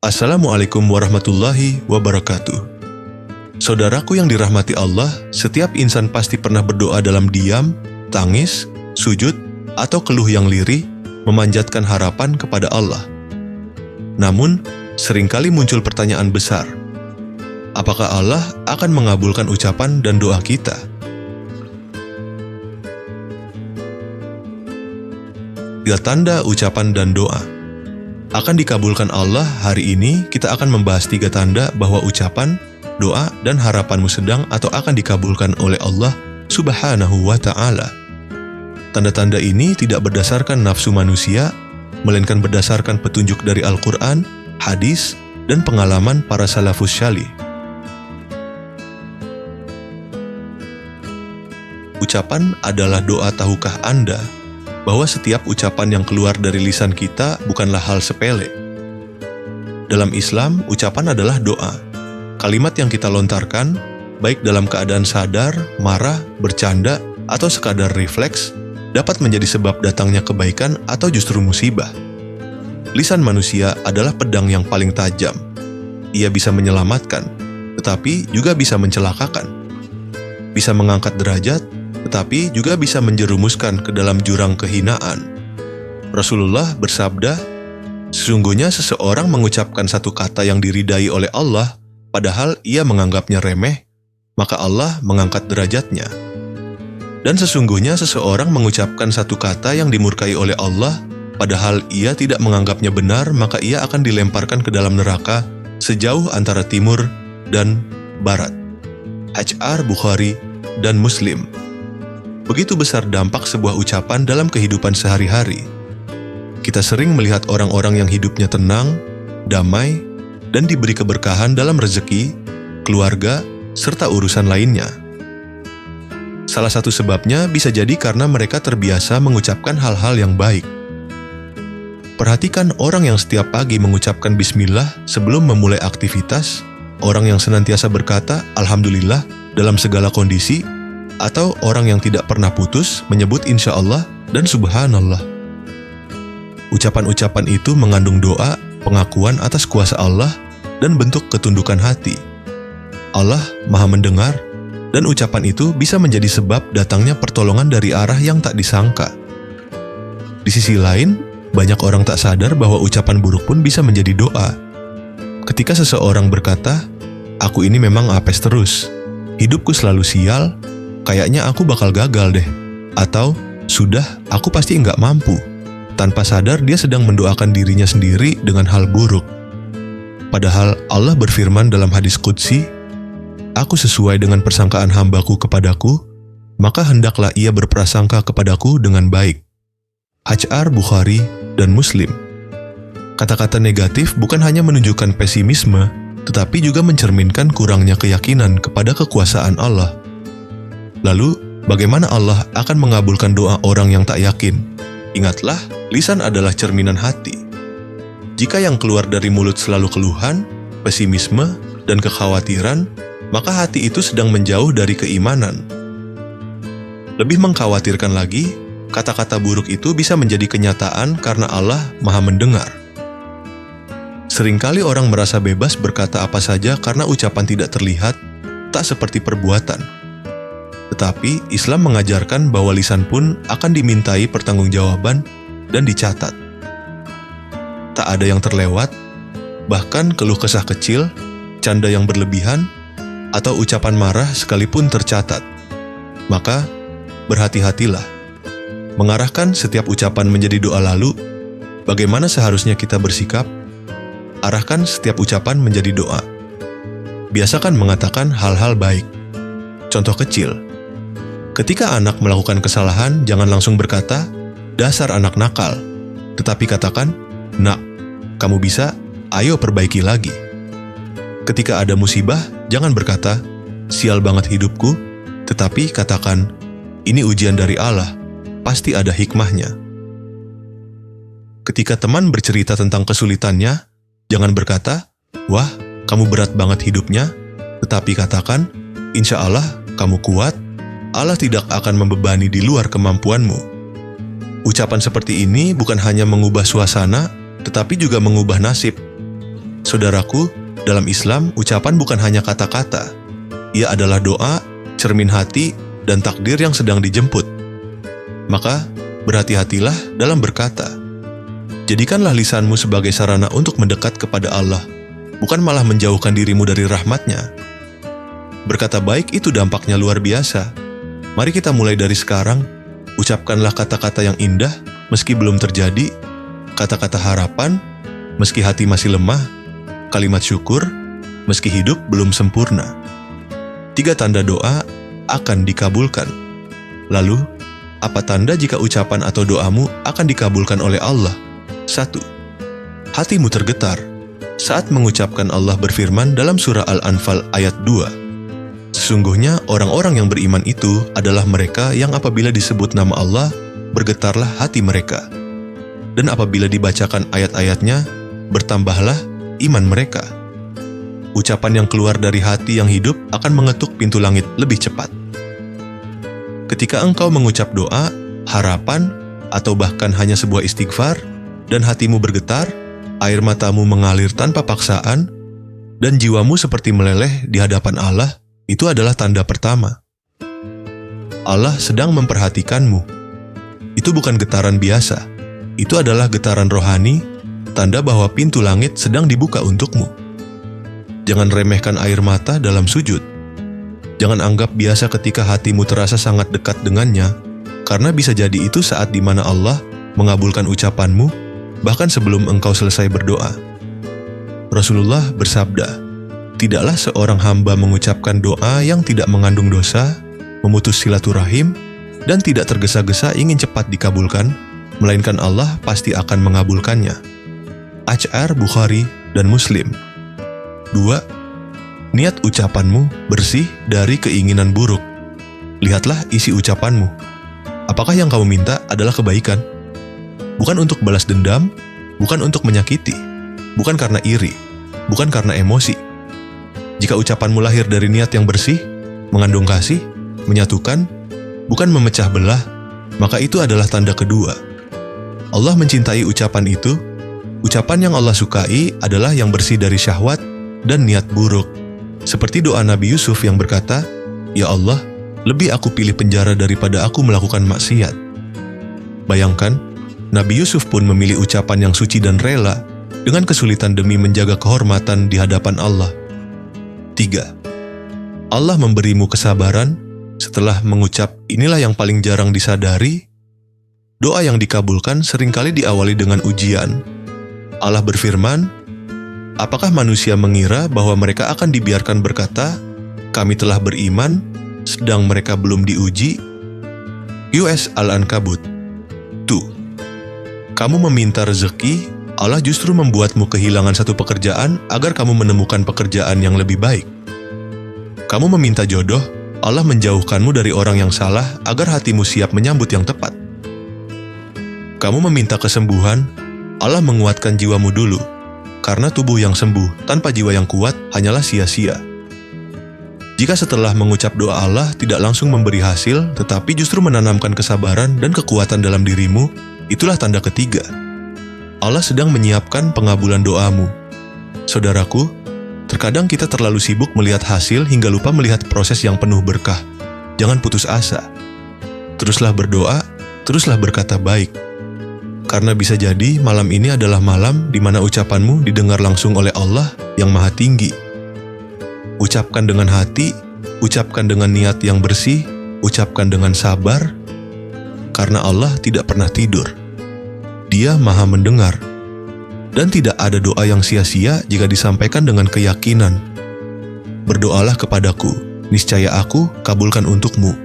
Assalamualaikum warahmatullahi wabarakatuh. Saudaraku yang dirahmati Allah, setiap insan pasti pernah berdoa dalam diam, tangis, sujud, atau keluh yang lirih, memanjatkan harapan kepada Allah. Namun, seringkali muncul pertanyaan besar. Apakah Allah akan mengabulkan ucapan dan doa kita? Tiga tanda ucapan dan doa akan dikabulkan Allah. Hari ini kita akan membahas 3 tanda bahwa ucapan, doa, dan harapanmu sedang atau akan dikabulkan oleh Allah Subhanahu wa Ta'ala. Tanda-tanda ini tidak berdasarkan nafsu manusia, melainkan berdasarkan petunjuk dari Al-Quran, hadis, dan pengalaman para salafus syalih. Ucapan adalah doa. Tahukah Anda bahwa setiap ucapan yang keluar dari lisan kita bukanlah hal sepele? Dalam Islam, ucapan adalah doa. Kalimat yang kita lontarkan, baik dalam keadaan sadar, marah, bercanda, atau sekadar refleks, dapat menjadi sebab datangnya kebaikan atau justru musibah. Lisan manusia adalah pedang yang paling tajam. Ia bisa menyelamatkan, tetapi juga bisa mencelakakan. Bisa mengangkat derajat, tetapi juga bisa menjerumuskan ke dalam jurang kehinaan. Rasulullah bersabda, "Sesungguhnya seseorang mengucapkan satu kata yang diridai oleh Allah, padahal ia menganggapnya remeh, maka Allah mengangkat derajatnya. Dan sesungguhnya seseorang mengucapkan satu kata yang dimurkai oleh Allah, padahal ia tidak menganggapnya benar, maka ia akan dilemparkan ke dalam neraka sejauh antara timur dan barat." H.R. Bukhari dan Muslim. Begitu besar dampak sebuah ucapan dalam kehidupan sehari-hari. Kita sering melihat orang-orang yang hidupnya tenang, damai, dan diberi keberkahan dalam rezeki, keluarga, serta urusan lainnya. Salah satu sebabnya bisa jadi karena mereka terbiasa mengucapkan hal-hal yang baik. Perhatikan orang yang setiap pagi mengucapkan bismillah sebelum memulai aktivitas, orang yang senantiasa berkata alhamdulillah dalam segala kondisi, atau orang yang tidak pernah putus menyebut insya Allah dan subhanallah. Ucapan-ucapan itu mengandung doa, pengakuan atas kuasa Allah, dan bentuk ketundukan hati. Allah Maha mendengar, dan ucapan itu bisa menjadi sebab datangnya pertolongan dari arah yang tak disangka. Di sisi lain, banyak orang tak sadar bahwa ucapan buruk pun bisa menjadi doa. Ketika seseorang berkata, "Aku ini memang apes terus, hidupku selalu sial, kayaknya aku bakal gagal deh," atau "Sudah, aku pasti nggak mampu." Tanpa sadar dia sedang mendoakan dirinya sendiri dengan hal buruk. Padahal Allah berfirman dalam hadis qudsi, "Aku sesuai dengan persangkaan hambaku kepadaku, maka hendaklah ia berprasangka kepadaku dengan baik." H.R. Bukhari dan Muslim. Kata-kata negatif bukan hanya menunjukkan pesimisme, tetapi juga mencerminkan kurangnya keyakinan kepada kekuasaan Allah. Lalu, bagaimana Allah akan mengabulkan doa orang yang tak yakin? Ingatlah, lisan adalah cerminan hati. Jika yang keluar dari mulut selalu keluhan, pesimisme, dan kekhawatiran, maka hati itu sedang menjauh dari keimanan. Lebih mengkhawatirkan lagi, kata-kata buruk itu bisa menjadi kenyataan karena Allah Maha mendengar. Seringkali orang merasa bebas berkata apa saja karena ucapan tidak terlihat, tak seperti perbuatan. Tetapi Islam mengajarkan bahwa lisan pun akan dimintai pertanggungjawaban dan dicatat. Tak ada yang terlewat, bahkan keluh kesah kecil, canda yang berlebihan, atau ucapan marah sekalipun tercatat. Maka, berhati-hatilah. Mengarahkan setiap ucapan menjadi doa. Lalu, bagaimana seharusnya kita bersikap? Arahkan setiap ucapan menjadi doa. Biasakan mengatakan hal-hal baik. Contoh kecil, ketika anak melakukan kesalahan, jangan langsung berkata, "Dasar anak nakal." Tetapi katakan, "Nak, kamu bisa, ayo perbaiki lagi." Ketika ada musibah, jangan berkata, "Sial banget hidupku," tetapi katakan, "Ini ujian dari Allah, pasti ada hikmahnya." Ketika teman bercerita tentang kesulitannya, jangan berkata, "Wah, kamu berat banget hidupnya," tetapi katakan, "Insya Allah, kamu kuat, Allah tidak akan membebani di luar kemampuanmu." Ucapan seperti ini bukan hanya mengubah suasana, tetapi juga mengubah nasib. Saudaraku, dalam Islam, ucapan bukan hanya kata-kata. Ia adalah doa, cermin hati, dan takdir yang sedang dijemput. Maka, berhati-hatilah dalam berkata. Jadikanlah lisanmu sebagai sarana untuk mendekat kepada Allah, bukan malah menjauhkan dirimu dari rahmat-Nya. Berkata baik itu dampaknya luar biasa. Mari kita mulai dari sekarang, ucapkanlah kata-kata yang indah meski belum terjadi, kata-kata harapan meski hati masih lemah, kalimat syukur meski hidup belum sempurna. 3 tanda doa akan dikabulkan. Lalu, apa tanda jika ucapan atau doamu akan dikabulkan oleh Allah? 1. Hatimu tergetar saat mengucapkan. Allah berfirman dalam surah Al-Anfal ayat 2. Sesungguhnya orang-orang yang beriman itu adalah mereka yang apabila disebut nama Allah, bergetarlah hati mereka. Dan apabila dibacakan ayat-ayatnya, bertambahlah iman mereka. Ucapan yang keluar dari hati yang hidup akan mengetuk pintu langit lebih cepat. Ketika engkau mengucap doa, harapan, atau bahkan hanya sebuah istighfar, dan hatimu bergetar, air matamu mengalir tanpa paksaan, dan jiwamu seperti meleleh di hadapan Allah, itu adalah tanda pertama. Allah sedang memperhatikanmu. Itu bukan getaran biasa. Itu adalah getaran rohani, tanda bahwa pintu langit sedang dibuka untukmu. Jangan remehkan air mata dalam sujud. Jangan anggap biasa ketika hatimu terasa sangat dekat dengannya, karena bisa jadi itu saat di mana Allah mengabulkan ucapanmu, bahkan sebelum engkau selesai berdoa. Rasulullah bersabda, "Tidaklah seorang hamba mengucapkan doa yang tidak mengandung dosa, memutus silaturahim, dan tidak tergesa-gesa ingin cepat dikabulkan, melainkan Allah pasti akan mengabulkannya." Asy'ar Bukhari dan Muslim. 2. Niat ucapanmu bersih dari keinginan buruk. Lihatlah isi ucapanmu. Apakah yang kamu minta adalah kebaikan? Bukan untuk balas dendam, bukan untuk menyakiti, bukan karena iri, bukan karena emosi. Jika ucapanmu lahir dari niat yang bersih, mengandung kasih, menyatukan, bukan memecah belah, maka itu adalah tanda kedua. Allah mencintai ucapan itu. Ucapan yang Allah sukai adalah yang bersih dari syahwat dan niat buruk. Seperti doa Nabi Yusuf yang berkata, "Ya Allah, lebih aku pilih penjara daripada aku melakukan maksiat." Bayangkan, Nabi Yusuf pun memilih ucapan yang suci dan rela dengan kesulitan demi menjaga kehormatan di hadapan Allah. 3. Allah memberimu kesabaran setelah mengucap inilah yang paling jarang disadari. Doa yang dikabulkan seringkali diawali dengan ujian. Allah berfirman, "Apakah manusia mengira bahwa mereka akan dibiarkan berkata, 'Kami telah beriman,' sedang mereka belum diuji?" US Al-Ankabut. 2. Kamu meminta rezeki, Allah justru membuatmu kehilangan satu pekerjaan agar kamu menemukan pekerjaan yang lebih baik. Kamu meminta jodoh, Allah menjauhkanmu dari orang yang salah agar hatimu siap menyambut yang tepat. Kamu meminta kesembuhan, Allah menguatkan jiwamu dulu, karena tubuh yang sembuh tanpa jiwa yang kuat hanyalah sia-sia. Jika setelah mengucap doa Allah tidak langsung memberi hasil, tetapi justru menanamkan kesabaran dan kekuatan dalam dirimu, itulah tanda ketiga. Allah sedang menyiapkan pengabulan doamu. Saudaraku, terkadang kita terlalu sibuk melihat hasil hingga lupa melihat proses yang penuh berkah. Jangan putus asa. Teruslah berdoa, teruslah berkata baik. Karena bisa jadi malam ini adalah malam di mana ucapanmu didengar langsung oleh Allah yang Maha Tinggi. Ucapkan dengan hati, ucapkan dengan niat yang bersih, ucapkan dengan sabar, karena Allah tidak pernah tidur. Dia Maha mendengar. Dan tidak ada doa yang sia-sia jika disampaikan dengan keyakinan. Berdoalah kepadaku, niscaya aku kabulkan untukmu.